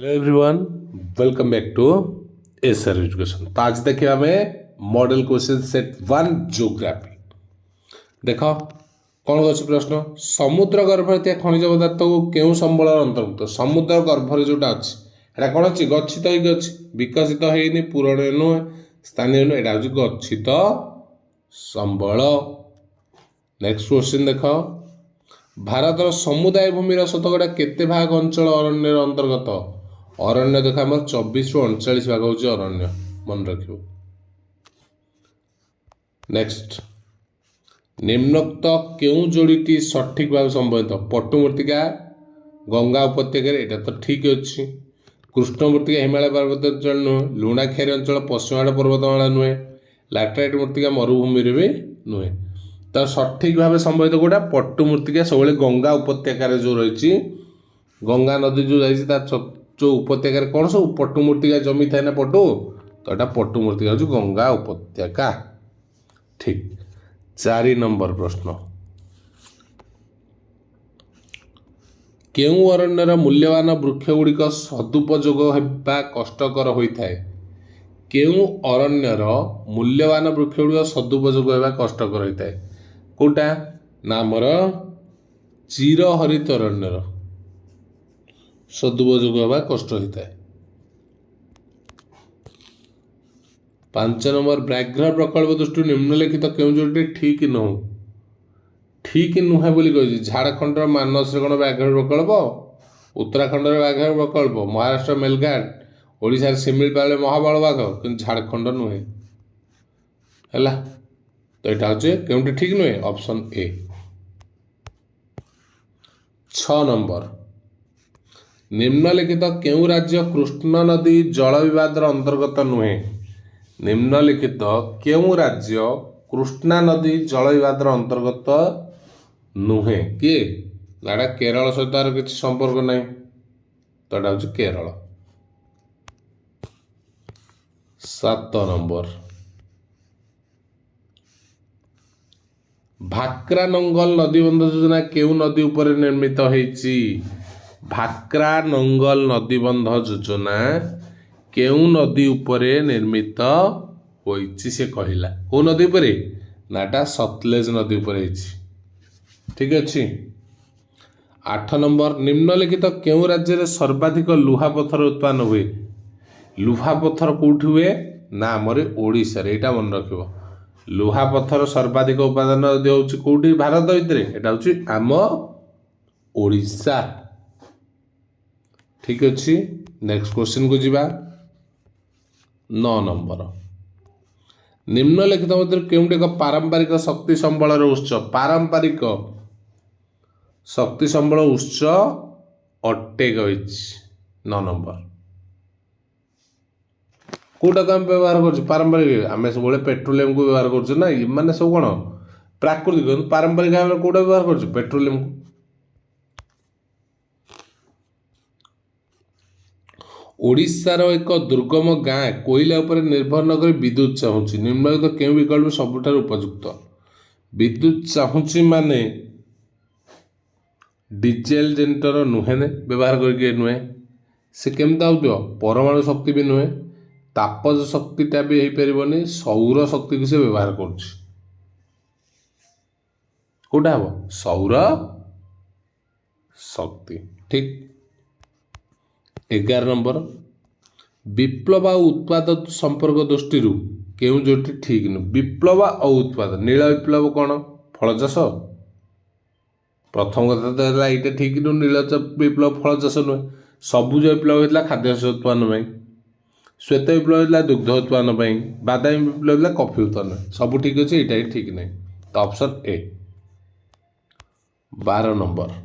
Hello everyone, welcome back to S R education. तो आज देखिए हमें मॉडल क्वेश्चन सेट 1 जियोग्राफी। देख कौन अच्छे प्रश्न, समुद्र गर्भरे थी खनिज पदार्थ को क्यों संबल अंतर्भुक्त। समुद्र गर्भरे जोटा अच्छी एटा कौन अच्छी गच्छित होगी अच्छी, विकसित होनी पूरण नुहे स्थानीय नुहे, एटा हूँ गच्छित संबल। नेक्स्ट क्वेश्चन देख, भारतर समुदाय भूमिर शतकड़ा केते भाग अंचल अरण्य अंतर्गत। अरण्य देख आम 24 ରୁ 39 भाग हूँ अरण्य, मन रख। नेक्स्ट, निम्नोक्त क्यों जोड़ी सठिक भाव संबंधित। पट्टुमृत्तिका गंगा उपत्यका एटा तो ठीक अच्छी, कृष्ण मृत्तिका हिमालय पर्वत अंचल नुहे, लुणाखारी अंचल पश्चिमाड़ पर्वतमाला नुहे, लैटेराइट मृत्तिका मरुभूमि भी नुहे। तो सठिक भाव संबंधित गोटा पट्टुमृत्तिका सब गंगा उपत्यकार जो रही, गंगा नदी जो जा जो उपत्यकार कौन सब पट्टुमृत्तिका जमी थाए ना पट्टु, तो यहाँ पट्टुमृत्तिका हूँ गंगा उपत्यका। ठीक। 4 नंबर प्रश्न, केउं अरण्यर मूल्यवान वृक्ष गुड़िक सदुपयोग होगा कष्टकर होता है। केउं अरण्यर मूल्यवान वृक्ष गुड़िक सदुपयोग होगा कष्टकर होता है कौटा ना आमर चिरहरित अरण्यर सदुपयोग होगा कष्ट होता है। 5 नंबर, व्याघ्र प्रकल्प दृष्टि निम्नलिखित क्यों जोटी ठीक नुह। ठीक नुहे बोली कही, झारखंड मानस कौन व्याघ्र प्रकल्प, उत्तराखंड व्याघ्र प्रकल्प, महाराष्ट्र मेलघाट, ओडिशा शिमिलपाल महाबल बाघ, कि झारखंड नुहे है। तो यहाँ हूँ क्योंटी ठीक नुहे, ऑप्शन ए। 6 नंबर, निम्नलिखित क्यों राज्य कृष्ण नदी जल विवाद अंतर्गत नुहे। निम्नलिखित क्यों राज्य कृष्णा नदी जल विवाद अंतर्गत नुहे किए ना, केरल सहित तार किसी संपर्क नहीं, तो यहाँ हूँ केरल। 7 नंबर, भाक्रा नंगल नदीबंध योजना क्यों नदी उपर निर्मित होती। भाक्रा नंगल नदीबंध योजना क्यों नदी उपरे निर्मित होइछि से कहला, कौ नदी उपरे नाटा सतलेज नदी उपरे। ठीक अच्छे। 8 नंबर, निम्नलिखित क्यों राज्य में सर्वाधिक लुहा पत्थर उत्पादन हुए। लुहा पत्थर कौटी हुए ना आमर ओडिशा, यहाँ मन रख। लुहा पत्थर सर्वाधिक उत्पादन होची कौटी भारत भितर, यहाँ हूँ आम ओडिशा। ठीक अच्छे। नेक्स्ट क्वेश्चन को जीवा। 9 नंबर, निम्नलिखित मध्य केउंटे एक पारंपरिक शक्ति संबल उत्स। पारंपरिक शक्ति संबल उत्स अटे कही। 9 नंबर, कौटा तो आम व्यवहार कर पारंपरिक, आम सब पेट्रोलियम को व्यवहार कर ना, माने सब कौन प्राकृतिक, पारंपरिक भाव में कौटा व्यवहार कर पेट्रोलियम को। ओडिशार एक दुर्गम गाँ कोयला उपर निर्भर नक विद्युत चाहूँगी। निम्नलिखित क्यों विकल्प सबुठार उपयुक्त। विद्युत चाहूँगी माने डीजेल जेनेटर नुहे व्यवहार करके नुहे, से केमती आउथिବ परमाणु शक्ति भी नुहे, तापज शक्तिटा भी हो पारनी, सौर शक्ति को से व्यवहार करुच्ची। कौटा हम सौर शक्ति। ठीक। 11 नंबर, विप्लव और उत्पाद संपर्क दृष्टि क्यों जोटी ठीक नु। विप्लव और उत्पाद, नील विप्लव कौन फल चाष, प्रथम कथा तो है ये ठीक नु, नील विप्लव फल चाष नुहे। सबुज विप्लव होता खाद्य उत्पादन, श्वेत विप्लव होता दुग्ध उत्पादन, बादामी विप्लव होता कॉफी उत्पादन, सब ठीक अच्छे, यहाँ ठीक नहीं, तो ऑप्शन ए। 12 नंबर,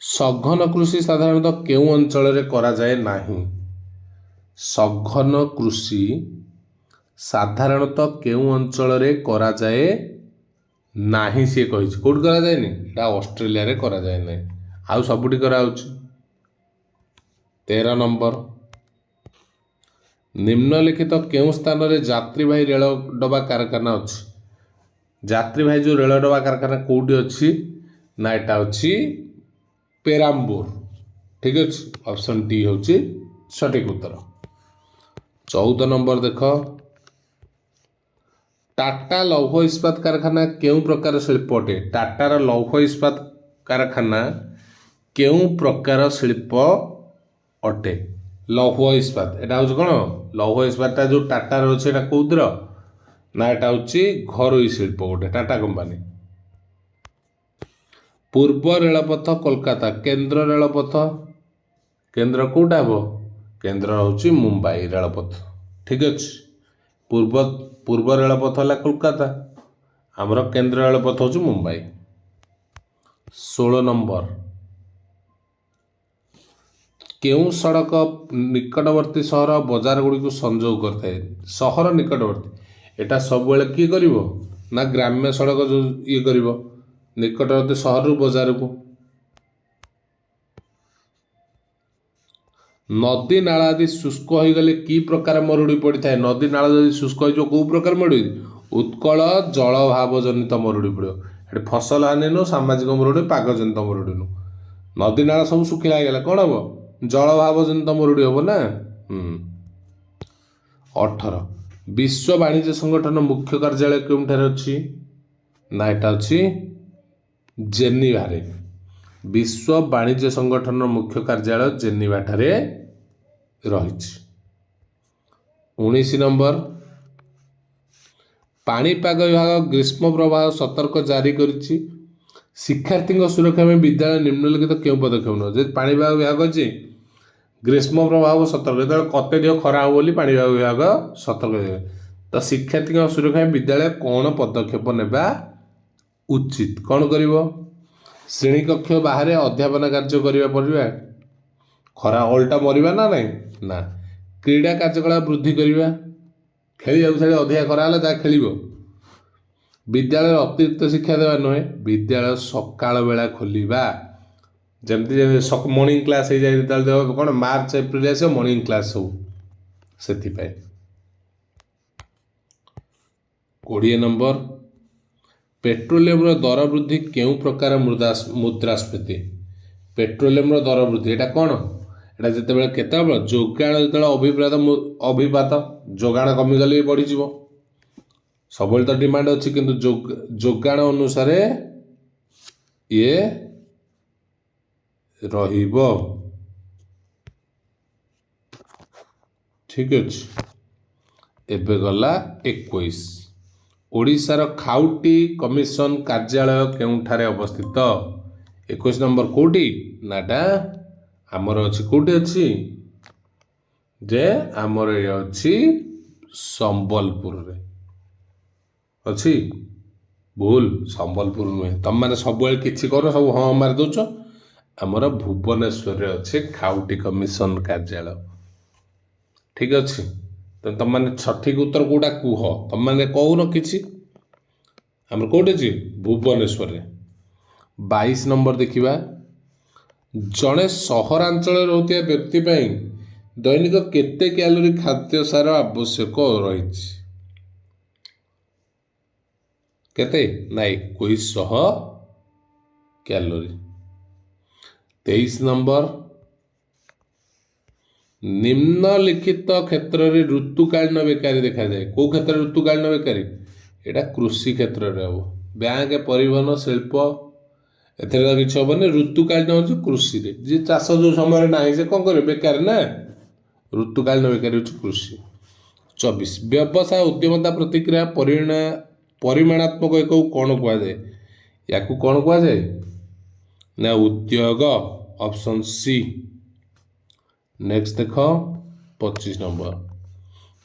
सघन कृषि साधारणतः केउं अंचल करा जाए नाही। सघन कृषि साधारणतः केउं अंचल करा जाए नाही सी कही, कौट करा जाए नहीं, ऑस्ट्रेलिया रे करा जाए नहीं, आउ सबुठी करा होची। 13 नंबर, निम्नलिखित केउं स्थान रे यात्रीवाही रेल डबा कारखाना अच्छी। यात्रीवाही जो रेल डबा कारखाना कौटी अच्छी ना, यहाँ अच्छी पेराम्बूर। ठीक अच्छे ऑप्शन डी हूँ सठिक उत्तर। 14 नंबर देख टाटा लौह इस्पात कारखाना केउं प्रकार शिल्प अटे। टाटार लौह इस्पात कारखाना केउं प्रकार शिल्प अटे। लौह इस्पात एटा हूँ कौन लौह इस्पातटा जो टाटार अच्छे एटा कौद्र ना एटा हूँ घरोई शिल्प गोटे टाटा कंपानी। पूर्व रेलपथ कोलकाता केन्द्र रेलपथ केन्द्र कौटा हे केन्द्र हूँ मुंबई रेलपथ ठीक अच्छे। पूर्व रेलपथ है कोलकाता आमर केन्द्र रेलपथ हूँ मुंबई। 16 नंबर केउं सड़क निकटवर्ती सहर बजार गुड़ी को संजोग करता है। सहर निकटवर्ती एटा सब बेले किए करिवो ना ग्राम्य सड़क जो ये करिवो निकटवर्ती सहर बजार को। नदी नाला आदि शुष्क हो गले कि प्रकार मरुड़ी पड़ी था। नदी नाला जब शुष्क हो कौ प्रकार मरुड़ी उत्कल जलभाव जनित मरुड़ी पड़ो। ये फसल हानि नु सामाजिक मरुड़ी पाग जनित मरुड़ी नु नदी नाला सब सुखिला गला कौन हम जलभाव जनित मरुड़ी हम ना। 18 विश्व वाणिज्य संगठन मुख्य कार्यालय केउंठारे अछि ना एटा अछि जेनेवा रे। विश्व वाणिज्य संगठन मुख्य कार्यालय जेनेवा ठारे रही। 19 नंबर पाणीपाग विभाग ग्रीष्म प्रवाह सतर्क जारी करिछि। शिक्षार्थी सुरक्षा में विद्यालय निम्नलिखित क्यों पदक्षेप न। पाणीपाग विभाग अच्छी ग्रीष्म प्रभाव सतर्क जो अत्यधिक खरा हो बोली पाणीपाग विभाग सतर्क तो शिक्षार्थी सुरक्षा में विद्यालय कौन पदक्षेप नेबा उचित कौन करिवो। श्रेणी कक्ष बाहर अध्यापन कार्य करिबा पड़िबा खरा ओल्टा मरिबा ना नहीं ना। क्रीड़ा कार्यकलाप वृद्धि करिबा खेली छाड़ी अधिका खरा है जहाँ खेल। विद्यालय अतिरिक्त शिक्षा देवा नुहे विद्यालय सकाल बेला खोलिबा जमती मॉर्निंग क्लास हो जाए कौन मार्च एप्रिल आस मॉर्निंग क्लास सब से। 20 नंबर पेट्रोलियम दर वृद्धि केउं प्रकार मुद्रास्फीति। पेट्रोलियम दर वृद्धि एटा कौन एटा जिते केते जोगाण जो अभिपात जोगाण कमिगले बढ़ीज सब तो डिमांड अच्छी किंतु जोगाण अनुसार ये रहिबो ठीक अच्छे। एबे गला 21 ओडिशार खाउटी कमिशन कार्यालय केउंठारे अवस्थित। 21 नंबर कोटी नाटा आमर अच्छी कोटी अच्छी जे आमर ये अच्छी संबलपुर रे अच्छी भूल संबलपुर नुहे तुम मैंने सब किसी कर सब हाँ मार दौच आमर भुवनेश्वर अच्छे खाउटी कमिशन कार्यालय ठीक अच्छे। तो तुम मैंने सठिक उत्तर कौटा कह तुम मैंने कहून कि आम कौटे अच्छी भुवनेश्वर। 22 नंबर देखा जड़े सहरांचल रोकता व्यक्ति दैनिक केते कैलोरी खाद्य सार आवश्यक रही केते ना 2100 कैलोरी। 23 नंबर निम्नलिखित क्षेत्र में ऋतुकालीन बेकारी देखा जाए कौ क्षेत्र में ऋतुकालीन बेकारी एटा कृषि क्षेत्र में हम बैंक परिवहन शिल्प एथेर किसी हेनी ऋतुकालीन हूँ कृषि जी चाष जो समय ना से कौन कर बेकार ना ऋतुकालीन बेकारी हूँ कृषि। 24 व्यवसाय उद्यमता प्रतिक्रिया परिमाणात्मक एक कौन कहुए या कौन कहुए ना उद्योग ऑप्शन सी। नेक्स्ट देख 25 नंबर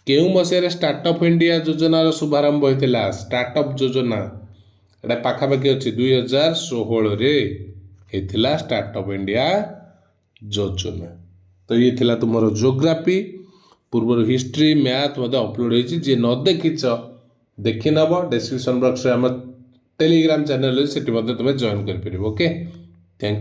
केउं मसीह स्टार्टअप इंडिया योजनार शुभारंभ होता। स्टार्टअप योजना एटा पाखापाखि अच्छी 2016 रे होता स्टार्टअप इंडिया योजना। तो ये थिला तुमर जियोग्राफी पूर्व हिस्ट्री मैथ अपलोड होती जी न देखीच देखी नब डिस्क्रिप्शन बॉक्स में आम टेलीग्राम चैनल से तुम जॉइन कर ओके।